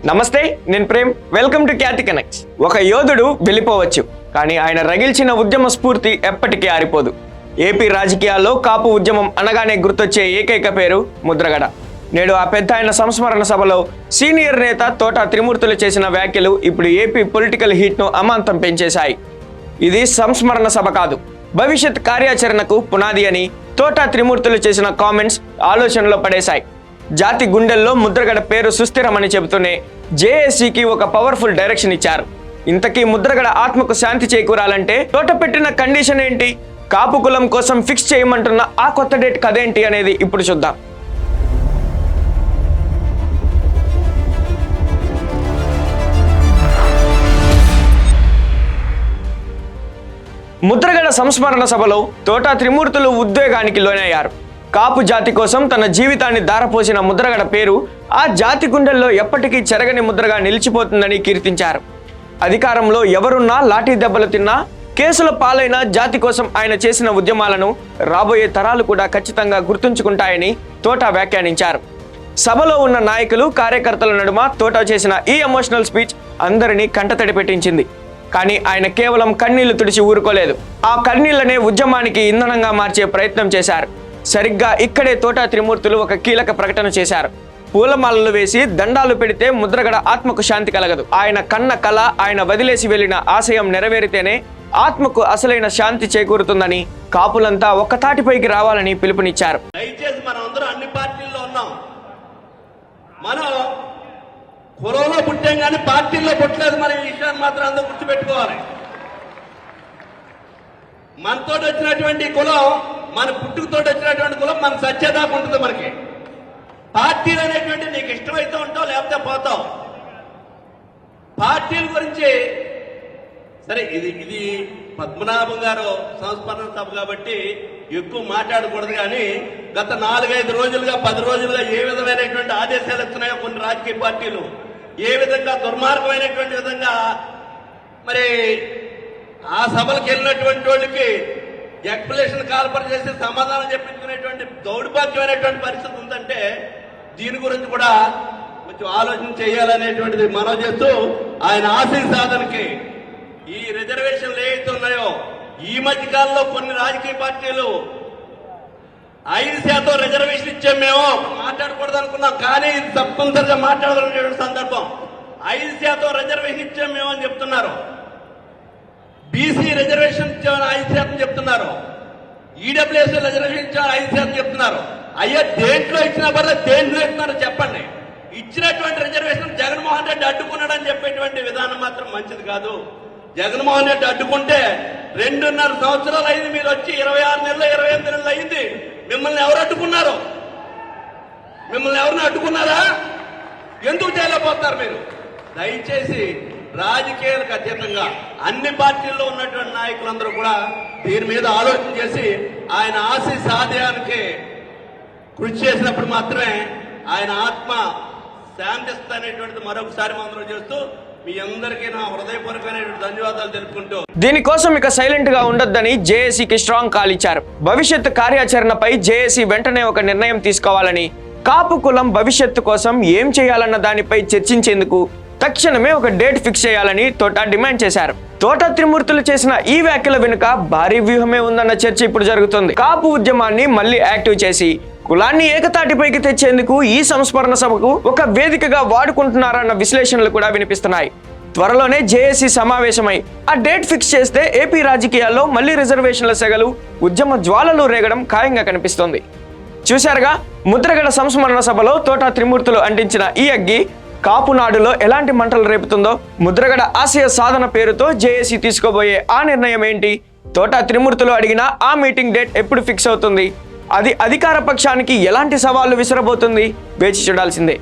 నమస్తే, నేను Prem. Welcome to Khyati connects. ఒక యోధుడు వెళ్ళిపోవచ్చు, కానీ ఆయన రగిల్చిన ఉద్యమ స్ఫూర్తి ఎప్పటికీ ఆరిపోదు. ఏపీ రాజకీయాల్లో కాపు ఉద్యమం అనగానే గుర్తొచ్చే ఏకైక పేరు ముద్రగడ. నేడు ఆ పెద్ద ఆయన సంస్మరణ సభలో సీనియర్ నేత తోట త్రిమూర్తులు చేసిన వ్యాఖ్యలు ఇప్పుడు ఏపీ పొలిటికల్ హీట్ను అమాంతం పెంచేశాయి. ఇది సంస్మరణ సభ కాదు, భవిష్యత్ కార్యాచరణకు పునాది అని తోట త్రిమూర్తులు చేసిన కామెంట్స్ ఆలోచనలో పడేశాయి. జాతి గుండెల్లో ముద్రగడ పేరు సుస్థిరమని చెబుతూనే జేఏసీకి ఒక పవర్ఫుల్ డైరెక్షన్ ఇచ్చారు. ఇంతకీ ముద్రగడ ఆత్మకు శాంతి చేకూరాలంటే తోట పెట్టిన కండిషన్ ఏంటి, కాపు కులం కోసం ఫిక్స్ చేయమంటున్న ఆ కొత్త డేట్ కదేంటి అనేది ఇప్పుడు చూద్దాం. ముద్రగడ సంస్మరణ సభలో తోట త్రిమూర్తులు ఉద్వేగానికి లోనయ్యారు. కాపు జాతి కోసం తన జీవితాన్ని దారపోసిన ముద్రగడ పేరు ఆ జాతి గుండెల్లో ఎప్పటికీ చెరగని ముద్రగా నిలిచిపోతుందని కీర్తించారు. అధికారంలో ఎవరున్నా లాఠీ దెబ్బలు తిన్నా, కేసుల పాలైన జాతి కోసం ఆయన చేసిన ఉద్యమాలను రాబోయే తరాలు కూడా ఖచ్చితంగా గుర్తుంచుకుంటాయని తోట వ్యాఖ్యానించారు. సభలో ఉన్న నాయకులు, కార్యకర్తల నడుమ తోట చేసిన ఈ ఎమోషనల్ స్పీచ్ అందరినీ కంటతడి పెట్టించింది. కానీ ఆయన కేవలం కన్నీళ్లు తుడిచి ఊరుకోలేదు. ఆ కన్నీళ్లనే ఉద్యమానికి ఇంధనంగా మార్చే ప్రయత్నం చేశారు. సరిగ్గా ఇక్కడే తోట త్రిమూర్తులు ఒక కీలక ప్రకటన చేశారు. పూలమాలలు వేసి దండాలు పెడితే ముద్రగడ ఆత్మకు శాంతి కలగదు. ఆయన కన్న కళ, ఆయన వదిలేసి వెళ్లిన ఆశయం నెరవేరితేనే ఆత్మకు అసలైన శాంతి చేకూరుతుందని, కాపులంతా ఒక్కతాటిపైకి రావాలని పిలుపునిచ్చారు. దయచేసి మనం అందరం అన్ని పార్టీల్లో ఉన్నాం. మనం కులంలో పుట్టాం కానీ పార్టీల్లో పుట్టలేదు. మన ఈ విషయాన్ని మాత్రం అందరూ గుర్తుపెట్టుకోవాలి. మనతో వచ్చినటువంటి కులం, మన పుట్టుకతో వచ్చినటువంటి కులం మన సత్యదాకా ఉంటుంది. మనకి పార్టీలు అనేటువంటి నీకు ఇష్టమైతే ఉంటావు, లేకపోతే పోతావు. పార్టీల గురించి సరే, ఇది పద్మనాభం గారు సంస్మరణ సభ కాబట్టి ఎక్కువ మాట్లాడకూడదు. కానీ గత 4-5 రోజులుగా 10 రోజులుగా ఏ విధమైనటువంటి ఆదేశాలు ఇస్తున్నాయో కొన్ని రాజకీయ పార్టీలు, ఏ విధంగా దుర్మార్గమైనటువంటి విధంగా మరి ఆ సభలకు వెళ్ళినటువంటి వాళ్ళకి ఎక్స్ప్లెనేషన్ కాల్పర్ చేసి సమాధానం చెప్పించుకునేటువంటి దౌర్భాగ్యమైనటువంటి పరిస్థితి ఉందంటే దీని గురించి కూడా కొంచెం ఆలోచన చేయాలనేటువంటిది మనం చేస్తూ ఆయన ఆశయ సాధనకి ఈ రిజర్వేషన్లు ఏవైతే ఉన్నాయో ఈ మధ్య కాలంలో కొన్ని రాజకీయ పార్టీలు 5% రిజర్వేషన్ ఇచ్చాం, మేము మాట్లాడకూడదు అనుకున్నాం, కానీ ఇది తప్పనిసరిగా మాట్లాడాలనే సందర్భం. 5% రిజర్వేషన్ ఇచ్చాం మేము అని చెప్తున్నారు. బీసీ రిజర్వేషన్ ఇచ్చామని 5% చెప్తున్నారు. ఈడబ్ల్యూఎస్ రిజర్వేషన్ ఇచ్చామని 5% చెప్తున్నారు. అయ్యా, దేంట్లో ఇచ్చినా పర్లేదు, దేంట్లో ఇస్తున్నారో చెప్పండి. ఇచ్చినటువంటి రిజర్వేషన్ జగన్మోహన్ రెడ్డి అడ్డుకున్నాడని చెప్పేటువంటి విధానం మాత్రం మంచిది కాదు. జగన్మోహన్ రెడ్డి అడ్డుకుంటే 2.5 సంవత్సరాలు అయింది, మీరు వచ్చి 26 నెలలు 28 నెలలు అయింది. మిమ్మల్ని ఎవరు అడ్డుకున్నారు? మిమ్మల్ని ఎవరిని అడ్డుకున్నారా? ఎందుకు చేయలేకపోతారు మీరు? దయచేసి రాజకీయాలకు అతీతంగా అన్ని పార్టీల్లో ఉన్నటువంటి నాయకులందరూ కూడా దీని మీద ఆలోచన చేసి ఆయన ఆశయ సాధ్యానికి కృషి చేసినప్పుడు మాత్రమే ఆయన ఆత్మ శాంతిస్తనేటువంటిది మరొకసారి మంత్రం చేస్తూ మీ అందరికీ నా హృదయపూర్వకమైనటువంటి ధన్యవాదాలు తెలుపుకుంటూ, దీనికోసం ఇక సైలెంట్ గా ఉండొద్దని జేఏసీకి స్ట్రాంగ్ కాల్ ఇచ్చారు. భవిష్యత్తు కార్యాచరణపై జేఏసీ వెంటనే ఒక నిర్ణయం తీసుకోవాలని, కాపు కులం భవిష్యత్తు కోసం ఏం చేయాలన్న దానిపై చర్చించేందుకు తక్షణమే ఒక డేట్ ఫిక్స్ చేయాలని తోట డిమాండ్ చేశారు. తోట త్రిమూర్తులు చేసిన ఈ వ్యాఖ్యల వెనుక భారీ వ్యూహమే ఉందన్న చర్చ ఇప్పుడు జరుగుతుంది. కాపు ఉద్యమాన్ని మళ్లీ యాక్టివ్ చేసి కులాన్ని ఏకతాటిపైకి తెచ్చేందుకు ఈ సంస్మరణ సభకు ఒక వేదికగా వాడుకుంటున్నారన్న విశ్లేషణలు కూడా వినిపిస్తున్నాయి. త్వరలోనే జేఏసీ సమావేశమై ఆ డేట్ ఫిక్స్ చేస్తే ఏపీ రాజకీయాల్లో మళ్లీ రిజర్వేషన్ల సెగలు, ఉద్యమ జ్వాలలు రేగడం ఖాయంగా కనిపిస్తోంది. చూశారుగా, ముద్రగడ సంస్మరణ సభలో తోట త్రిమూర్తులు అంటించిన ఈ అగ్గి కాపు నాడులో ఎలాంటి మంటలు రేపుతుందో, ముద్రగడ ఆశయ సాధన పేరుతో జేఏసీ తీసుకోబోయే ఆ నిర్ణయం ఏంటి, తోట త్రిమూర్తులు అడిగిన ఆ మీటింగ్ డేట్ ఎప్పుడు ఫిక్స్ అవుతుంది, అది అధికార పక్షానికి ఎలాంటి సవాళ్లు విసరబోతుంది, వేచి చూడాల్సిందే.